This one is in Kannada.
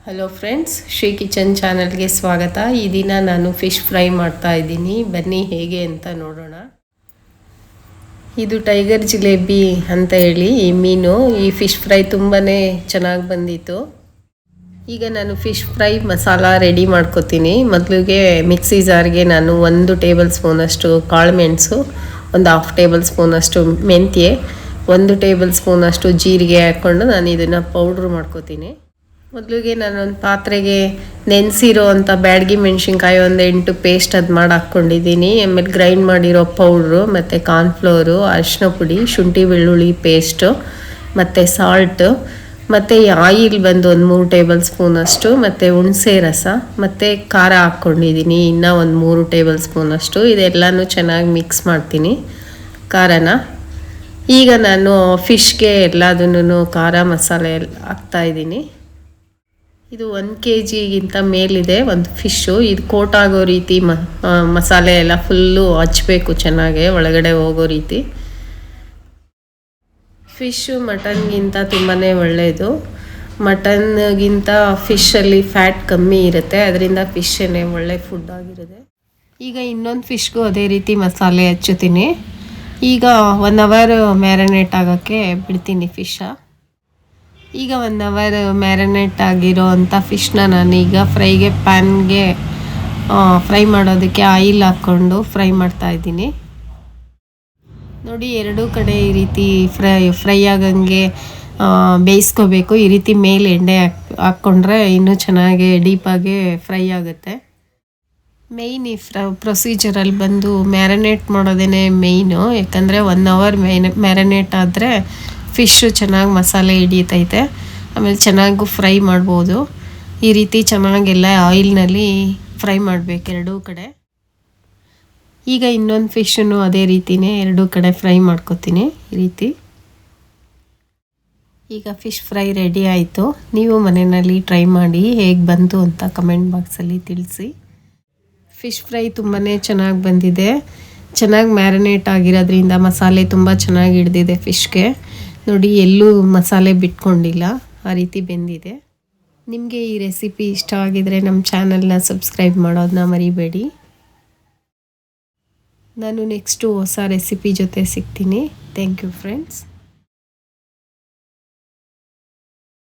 ಹಲೋ ಫ್ರೆಂಡ್ಸ್, ಶ್ರೀ ಕಿಚನ್ ಚಾನಲ್ಗೆ ಸ್ವಾಗತ. ಈ ದಿನ ನಾನು ಫಿಶ್ ಫ್ರೈ ಮಾಡ್ತಾ ಇದ್ದೀನಿ. ಬನ್ನಿ ಹೇಗೆ ಅಂತ ನೋಡೋಣ. ಇದು ಟೈಗರ್ ಜಿಲೇಬಿ ಅಂತ ಹೇಳಿ ಈ ಮೀನು. ಈ ಫಿಶ್ ಫ್ರೈ ತುಂಬಾ ಚೆನ್ನಾಗಿ ಬಂದಿತ್ತು. ಈಗ ನಾನು ಫಿಶ್ ಫ್ರೈ ಮಸಾಲ ರೆಡಿ ಮಾಡ್ಕೋತೀನಿ. ಮೊದಲಿಗೆ ಮಿಕ್ಸಿ ಜಾರ್ಗೆ ನಾನು 1 ಟೇಬಲ್ ಸ್ಪೂನಷ್ಟು ಕಾಳು ಮೆಣಸು, ಒಂದು 1/2 ಟೇಬಲ್ ಸ್ಪೂನಷ್ಟು ಮೆಂತ್ಯ, 1 ಟೇಬಲ್ ಸ್ಪೂನಷ್ಟು ಜೀರಿಗೆ ಹಾಕ್ಕೊಂಡು ನಾನು ಇದನ್ನು ಪೌಡ್ರ್ ಮಾಡ್ಕೋತೀನಿ. ಮೊದಲಿಗೆ ನಾನೊಂದು ಪಾತ್ರೆಗೆ ನೆನೆಸಿರೋ ಅಂಥ ಬ್ಯಾಡಗಿ ಮೆಣಸಿನ್ಕಾಯಿ ಒಂದು 8 ಪೇಸ್ಟ್ ಅದು ಮಾಡಿ ಹಾಕ್ಕೊಂಡಿದ್ದೀನಿ. ಆಮೇಲೆ ಗ್ರೈಂಡ್ ಮಾಡಿರೋ ಪೌಡ್ರು ಮತ್ತು ಕಾರ್ನ್ಫ್ಲೋರು, ಅರಿಶಿನ ಪುಡಿ, ಶುಂಠಿ ಬೆಳ್ಳುಳ್ಳಿ ಪೇಸ್ಟು ಮತ್ತು ಸಾಲ್ಟು ಮತ್ತು ಆಯಿಲ್ ಬಂದು ಒಂದು 3 ಟೇಬಲ್ ಸ್ಪೂನಷ್ಟು ಮತ್ತು ಹುಣಸೆ ರಸ ಮತ್ತು ಖಾರ ಹಾಕ್ಕೊಂಡಿದ್ದೀನಿ ಇನ್ನೂ ಒಂದು 3 ಟೇಬಲ್ ಸ್ಪೂನಷ್ಟು. ಇದೆಲ್ಲನೂ ಚೆನ್ನಾಗಿ ಮಿಕ್ಸ್ ಮಾಡ್ತೀನಿ ಖಾರನ. ಈಗ ನಾನು ಫಿಶ್ಗೆ ಎಲ್ಲದನ್ನು ಖಾರ ಮಸಾಲೆ ಹಾಕ್ತಾಯಿದ್ದೀನಿ. ಇದು 1 kgಗಿಂತ ಮೇಲಿದೆ ಒಂದು ಫಿಶ್ಶು. ಇದು ಕೋಟ್ ಆಗೋ ರೀತಿ ಮಸಾಲೆ ಎಲ್ಲ ಫುಲ್ಲು ಹಚ್ಚಬೇಕು, ಚೆನ್ನಾಗೆ ಒಳಗಡೆ ಹೋಗೋ ರೀತಿ. ಫಿಶ್ಶು ಮಟನ್ಗಿಂತ ತುಂಬಾ ಒಳ್ಳೆಯದು. ಮಟನ್ಗಿಂತ ಫಿಶಲ್ಲಿ ಫ್ಯಾಟ್ ಕಮ್ಮಿ ಇರುತ್ತೆ, ಅದರಿಂದ ಫಿಶ್ಶೇ ಒಳ್ಳೆ ಫುಡ್ ಆಗಿರುತ್ತೆ. ಈಗ ಇನ್ನೊಂದು ಫಿಶ್ಗೂ ಅದೇ ರೀತಿ ಮಸಾಲೆ ಹಚ್ಚುತ್ತೀನಿ. ಈಗ 1 ಅವರ್ ಮ್ಯಾರಿನೇಟ್ ಆಗೋಕ್ಕೆ ಬಿಡ್ತೀನಿ ಫಿಶ್ಶ. ಈಗ 1 ಅವರ್ ಮ್ಯಾರಿನೇಟ್ ಆಗಿರೋ ಅಂಥ ಫಿಶ್ನ ನಾನೀಗ ಪ್ಯಾನ್ಗೆ ಫ್ರೈ ಮಾಡೋದಕ್ಕೆ ಆಯಿಲ್ ಹಾಕ್ಕೊಂಡು ಫ್ರೈ ಮಾಡ್ತಾಯಿದ್ದೀನಿ. ನೋಡಿ, ಎರಡೂ ಕಡೆ ಈ ರೀತಿ ಫ್ರೈ ಆಗಂಗೆ ಬೇಯಿಸ್ಕೋಬೇಕು. ಈ ರೀತಿ ಮೇಲೆ ಎಣ್ಣೆ ಹಾಕ್ಕೊಂಡ್ರೆ ಇನ್ನೂ ಚೆನ್ನಾಗಿ ಡೀಪಾಗಿ ಫ್ರೈ ಆಗುತ್ತೆ. ಮೇಯ್ನ್ ಈ ಪ್ರೊಸೀಜರಲ್ಲಿ ಬಂದು ಮ್ಯಾರಿನೇಟ್ ಮಾಡೋದೇ ಮೇಯ್ನು. ಯಾಕಂದರೆ 1 ಅವರ್ ಮ್ಯಾರಿನೇಟ್ ಆದರೆ ಫಿಶ್ಶು ಚೆನ್ನಾಗಿ ಮಸಾಲೆ ಹಿಡಿತೈತೆ, ಆಮೇಲೆ ಚೆನ್ನಾಗೂ ಫ್ರೈ ಮಾಡ್ಬೋದು. ಈ ರೀತಿ ಚೆನ್ನಾಗೆಲ್ಲ ಆಯಿಲ್ನಲ್ಲಿ ಫ್ರೈ ಮಾಡಬೇಕು ಎರಡೂ ಕಡೆ. ಈಗ ಇನ್ನೊಂದು ಫಿಶನ್ನು ಅದೇ ರೀತಿಯೇ ಎರಡೂ ಕಡೆ ಫ್ರೈ ಮಾಡ್ಕೊತೀನಿ ಈ ರೀತಿ. ಈಗ ಫಿಶ್ ಫ್ರೈ ರೆಡಿ ಆಯಿತು. ನೀವು ಮನೆಯಲ್ಲಿ ಟ್ರೈ ಮಾಡಿ ಹೇಗೆ ಬಂತು ಅಂತ ಕಮೆಂಟ್ ಬಾಕ್ಸಲ್ಲಿ ತಿಳಿಸಿ. ಫಿಶ್ ಫ್ರೈ ತುಂಬಾ ಚೆನ್ನಾಗಿ ಬಂದಿದೆ. ಚೆನ್ನಾಗಿ ಮ್ಯಾರಿನೇಟ್ ಆಗಿರೋದ್ರಿಂದ ಮಸಾಲೆ ತುಂಬ ಚೆನ್ನಾಗಿ ಹಿಡ್ದಿದೆ ಫಿಶ್ಗೆ. ನೋಡಿ, ಎಲ್ಲೂ ಮಸಾಲೆ ಬಿಟ್ಕೊಂಡಿಲ್ಲ, ಆ ರೀತಿ ಬೆಂದಿದೆ. ನಿಮಗೆ ಈ ರೆಸಿಪಿ ಇಷ್ಟ ಆಗಿದರೆ ನಮ್ಮ ಚಾನಲ್ನ ಸಬ್ಸ್ಕ್ರೈಬ್ ಮಾಡೋದನ್ನ ಮರಿಬೇಡಿ. ನಾನು ನೆಕ್ಸ್ಟು ಹೊಸ ರೆಸಿಪಿ ಜೊತೆ ಸಿಗ್ತೀನಿ. Thank you friends.